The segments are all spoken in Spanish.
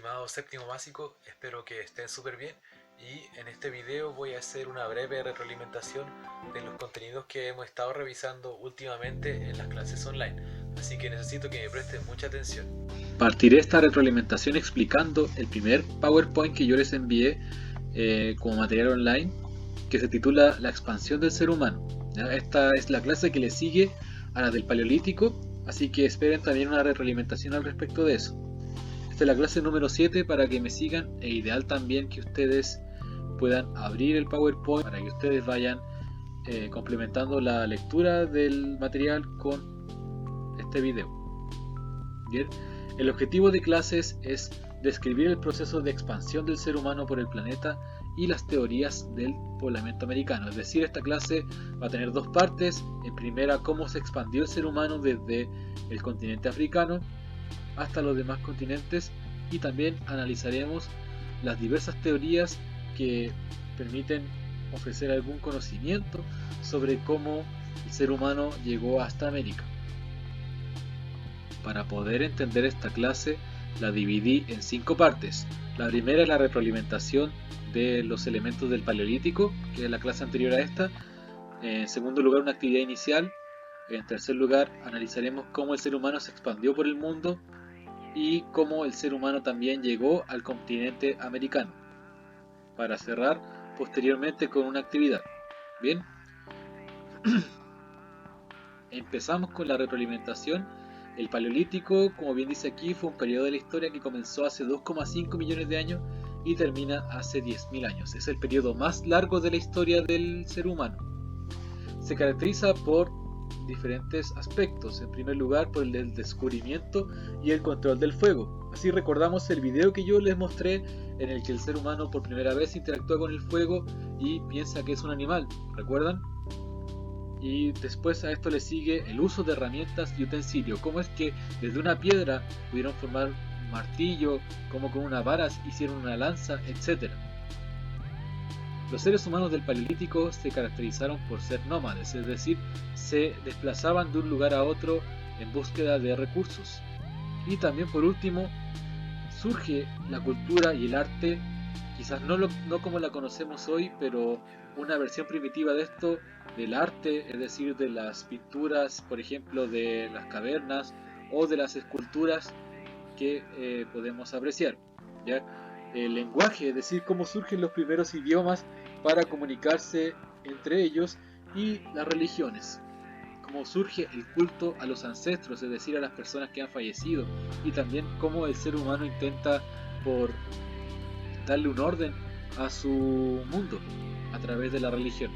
estimado séptimo básico, espero que estén súper bien y en este video voy a hacer una breve retroalimentación de los contenidos que hemos estado revisando últimamente en las clases online, así que necesito que me presten mucha atención. Partiré esta retroalimentación explicando el primer PowerPoint que yo les envié como material online, que se titula La expansión del ser humano. ¿Ya? Esta es la clase que le sigue a la del Paleolítico, así que esperen también una retroalimentación al respecto de eso. Esta es la clase número 7 para que me sigan, e ideal también que ustedes puedan abrir el PowerPoint para que ustedes vayan complementando la lectura del material con este video. Bien, el objetivo de clases es describir el proceso de expansión del ser humano por el planeta y las teorías del poblamiento americano. Es decir, esta clase va a tener dos partes. En primera, cómo se expandió el ser humano desde el continente africano hasta los demás continentes, y también analizaremos las diversas teorías que permiten ofrecer algún conocimiento sobre cómo el ser humano llegó hasta América. Para poder entender esta clase la dividí en 5 partes. La primera es la retroalimentación de los elementos del Paleolítico, que es la clase anterior a esta. En segundo lugar, una actividad inicial. En tercer lugar, analizaremos cómo el ser humano se expandió por el mundo y cómo el ser humano también llegó al continente americano, para cerrar posteriormente con una actividad. Bien, empezamos con la retroalimentación. El Paleolítico, como bien dice aquí, fue un periodo de la historia que comenzó hace 2,5 millones de años y termina hace 10.000 años. Es el periodo más largo de la historia del ser humano. Se caracteriza por diferentes aspectos. En primer lugar, por el del descubrimiento y el control del fuego. Así recordamos el video que yo les mostré en el que el ser humano por primera vez interactúa con el fuego y piensa que es un animal, ¿recuerdan? Y después a esto le sigue el uso de herramientas y utensilios. Cómo es que desde una piedra pudieron formar un martillo, cómo con una vara hicieron una lanza, etc. Los seres humanos del Paleolítico se caracterizaron por ser nómades, es decir, se desplazaban de un lugar a otro en búsqueda de recursos. Y también, por último, surge la cultura y el arte, quizás no como la conocemos hoy, pero una versión primitiva de esto, del arte, es decir, de las pinturas, por ejemplo, de las cavernas o de las esculturas que podemos apreciar, ¿ya? El lenguaje, es decir, cómo surgen los primeros idiomas para comunicarse entre ellos, y las religiones, cómo surge el culto a los ancestros, es decir, a las personas que han fallecido, y también cómo el ser humano intenta por darle un orden a su mundo a través de la religión.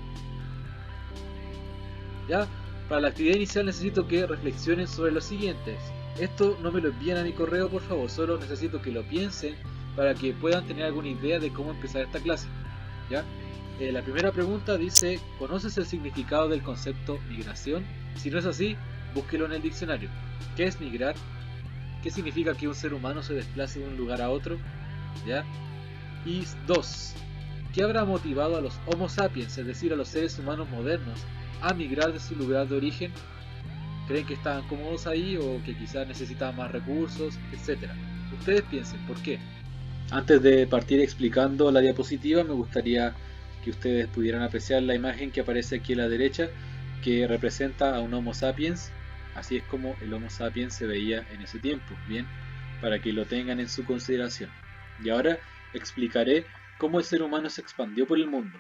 Ya, para la actividad inicial necesito que reflexionen sobre lo siguiente. Esto no me lo envíen a mi correo, por favor, solo necesito que lo piensen para que puedan tener alguna idea de cómo empezar esta clase. ¿Ya? La primera pregunta dice: ¿conoces el significado del concepto migración? Si no es así, búsquelo en el diccionario. ¿Qué es migrar? ¿Qué significa que un ser humano se desplace de un lugar a otro? ¿Ya? Y 2. ¿Qué habrá motivado a los Homo sapiens, es decir, a los seres humanos modernos, a migrar de su lugar de origen? ¿Creen que estaban cómodos ahí o que quizás necesitaban más recursos, etcétera? Ustedes piensen, ¿por qué? Antes de partir explicando la diapositiva, me gustaría que ustedes pudieran apreciar la imagen que aparece aquí a la derecha, que representa a un Homo sapiens. Así es como el Homo sapiens se veía en ese tiempo, bien, para que lo tengan en su consideración. Y ahora explicaré cómo el ser humano se expandió por el mundo.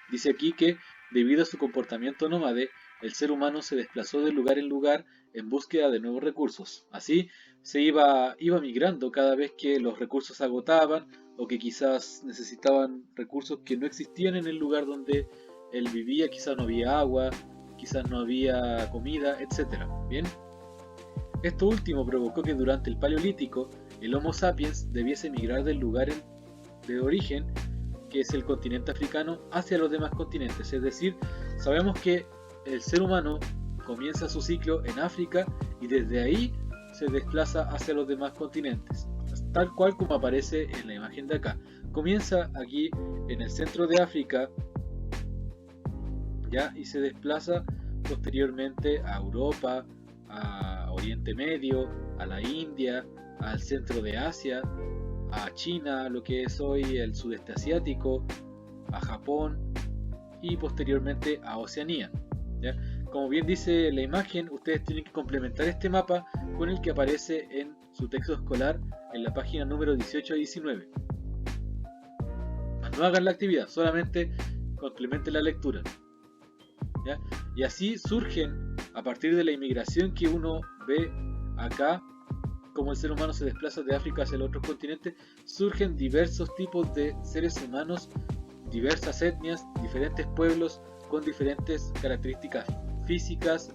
Dice aquí que, debido a su comportamiento nómade, el ser humano se desplazó de lugar en lugar en búsqueda de nuevos recursos. Así se iba migrando cada vez que los recursos se agotaban o que quizás necesitaban recursos que no existían en el lugar donde él vivía. Quizás no había agua, quizás no había comida, etc. Bien, esto último provocó que durante el Paleolítico el Homo sapiens debiese migrar del lugar de origen, que es el continente africano, hacia los demás continentes. Es decir, sabemos que el ser humano comienza su ciclo en África y desde ahí se desplaza hacia los demás continentes, tal cual como aparece en la imagen de acá. Comienza aquí en el centro de África, ¿ya? Y se desplaza posteriormente a Europa, a Oriente Medio, a la India, al centro de Asia, a China, lo que es hoy el sudeste asiático, a Japón y posteriormente a Oceanía, ¿ya? Como bien dice la imagen, ustedes tienen que complementar este mapa con el que aparece en su texto escolar en la página número 18 y 19. No hagan la actividad, solamente complementen la lectura, ¿ya? Y así surgen, a partir de la inmigración que uno ve acá, como el ser humano se desplaza de África hacia el otro continente, surgen diversos tipos de seres humanos, diversas etnias, diferentes pueblos con diferentes características físicas,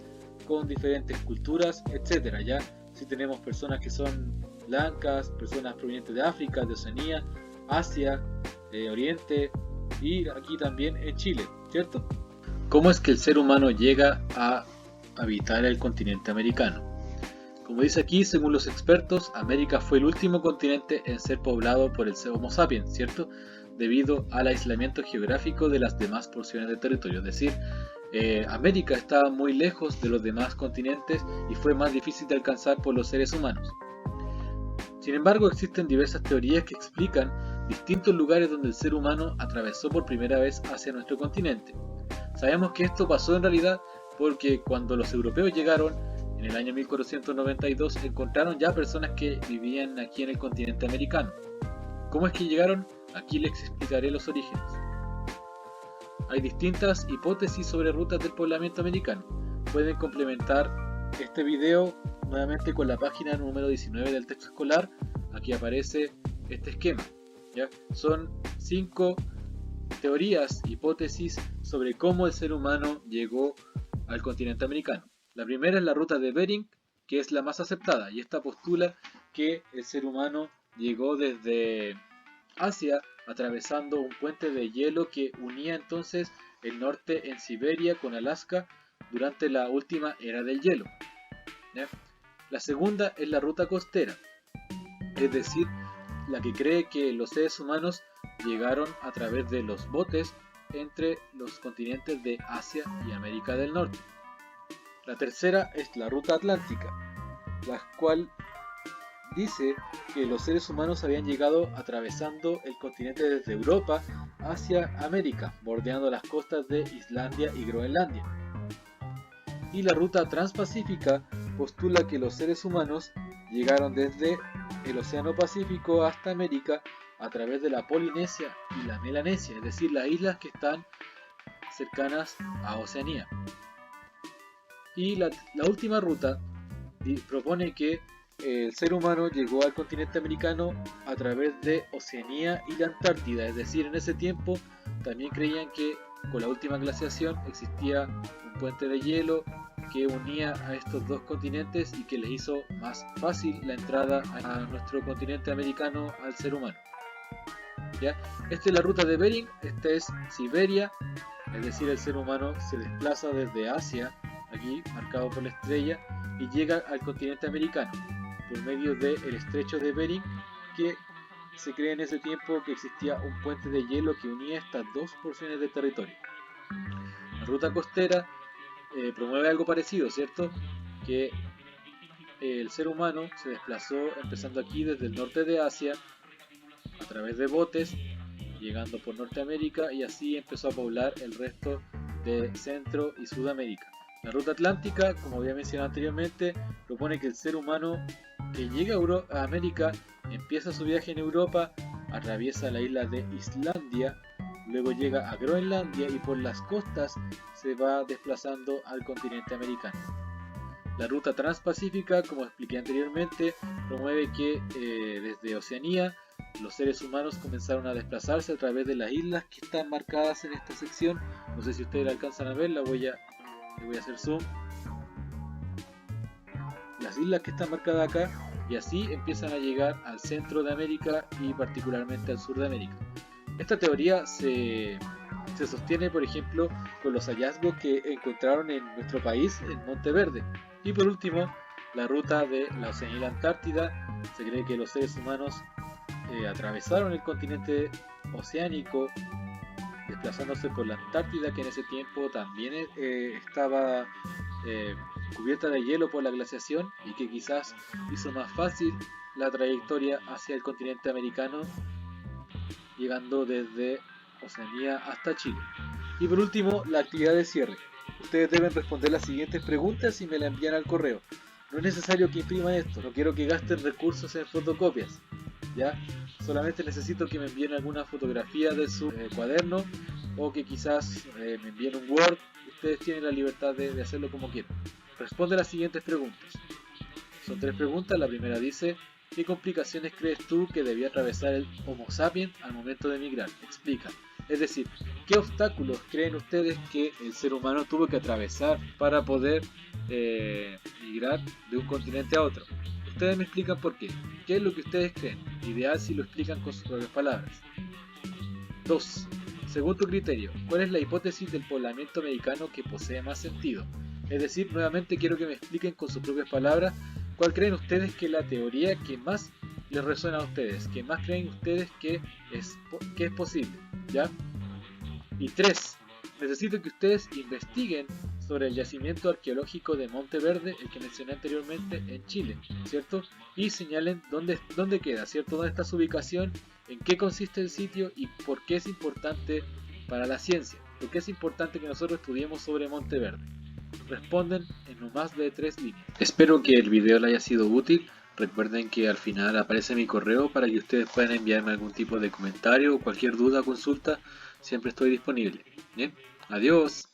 con diferentes culturas, etcétera. Ya si tenemos personas que son blancas, personas provenientes de África, de Oceanía, Asia, Oriente y aquí también en Chile, ¿cierto? ¿Cómo es que el ser humano llega a habitar el continente americano? Como dice aquí, según los expertos, América fue el último continente en ser poblado por el Homo sapiens, ¿cierto? Debido al aislamiento geográfico de las demás porciones de territorio. Es decir, América estaba muy lejos de los demás continentes y fue más difícil de alcanzar por los seres humanos. Sin embargo, existen diversas teorías que explican distintos lugares donde el ser humano atravesó por primera vez hacia nuestro continente. Sabemos que esto pasó en realidad porque cuando los europeos llegaron en el año 1492 encontraron ya personas que vivían aquí en el continente americano. ¿Cómo es que llegaron? Aquí les explicaré los orígenes. Hay distintas hipótesis sobre rutas del poblamiento americano. Pueden complementar este video nuevamente con la página número 19 del texto escolar. Aquí aparece este esquema, ¿ya? Son 5 teorías, hipótesis sobre cómo el ser humano llegó al continente americano. La primera es la ruta de Bering, que es la más aceptada, y esta postula que el ser humano llegó desde Asia atravesando un puente de hielo que unía entonces el norte en Siberia con Alaska durante la última era del hielo, ¿ya? La segunda es la ruta costera, es decir, la que cree que los seres humanos llegaron a través de los botes entre los continentes de Asia y América del Norte. La tercera es la ruta atlántica, la cual dice que los seres humanos habían llegado atravesando el continente desde Europa hacia América, bordeando las costas de Islandia y Groenlandia. Y la ruta transpacífica postula que los seres humanos llegaron desde el Océano Pacífico hasta América a través de la Polinesia y la Melanesia, es decir, las islas que están cercanas a Oceanía. Y la última ruta propone que el ser humano llegó al continente americano a través de Oceanía y la Antártida, es decir, en ese tiempo también creían que con la última glaciación existía un puente de hielo que unía a estos dos continentes y que les hizo más fácil la entrada a nuestro continente americano al ser humano, ¿ya? Esta es la ruta de Bering, esta es Siberia, es decir, el ser humano se desplaza desde Asia, aquí marcado por la estrella, y llega al continente americano por medio del estrecho de Bering, que se cree en ese tiempo que existía un puente de hielo que unía estas dos porciones de territorio. La ruta costera promueve algo parecido, ¿cierto? Que el ser humano se desplazó empezando aquí desde el norte de Asia a través de botes, llegando por Norteamérica y así empezó a poblar el resto de Centro y Sudamérica. La ruta atlántica, como había mencionado anteriormente, propone que el ser humano que llega a América empieza su viaje en Europa, atraviesa la isla de Islandia, luego llega a Groenlandia y por las costas se va desplazando al continente americano. La ruta transpacífica, como expliqué anteriormente, promueve que desde Oceanía los seres humanos comenzaron a desplazarse a través de las islas que están marcadas en esta sección. No sé si ustedes la alcanzan a ver, le voy a hacer zoom. Las islas que están marcadas acá, y así empiezan a llegar al centro de América y particularmente al sur de América. Esta teoría se sostiene, por ejemplo, con los hallazgos que encontraron en nuestro país, en Monteverde. Y por último, la ruta de la Oceanía y la Antártida. Se cree que los seres humanos atravesaron el continente oceánico, desplazándose por la Antártida, que en ese tiempo también estaba cubierta de hielo por la glaciación y que quizás hizo más fácil la trayectoria hacia el continente americano, llegando desde Oceanía hasta Chile. Y por último, la actividad de cierre. Ustedes deben responder las siguientes preguntas y me la envían al correo. No es necesario que impriman esto, no quiero que gasten recursos en fotocopias, ¿ya? Solamente necesito que me envíen alguna fotografía de su cuaderno, o que quizás me envíen un Word. Ustedes tienen la libertad de hacerlo como quieran. Responde las siguientes preguntas. Son 3 preguntas. La primera dice: ¿qué complicaciones crees tú que debía atravesar el Homo sapiens al momento de migrar? Explica. Es decir, ¿qué obstáculos creen ustedes que el ser humano tuvo que atravesar para poder migrar de un continente a otro? Ustedes me explican por qué. ¿Qué es lo que ustedes creen? Ideal si lo explican con sus propias palabras. 2. Según tu criterio, ¿cuál es la hipótesis del poblamiento americano que posee más sentido? Es decir, nuevamente quiero que me expliquen con sus propias palabras cuál creen ustedes que es la teoría que más les resuena a ustedes, que más creen ustedes que es posible, ¿ya? Y 3. Necesito que ustedes investiguen sobre el yacimiento arqueológico de Monteverde, el que mencioné anteriormente, en Chile, ¿cierto? Y señalen dónde queda, ¿cierto? ¿Dónde está su ubicación? ¿En qué consiste el sitio? ¿Y por qué es importante para la ciencia? ¿Por qué es importante que nosotros estudiemos sobre Monteverde? Responden en no más de 3 líneas. Espero que el video les haya sido útil. Recuerden que al final aparece mi correo para que ustedes puedan enviarme algún tipo de comentario o cualquier duda o consulta. Siempre estoy disponible. Bien, adiós.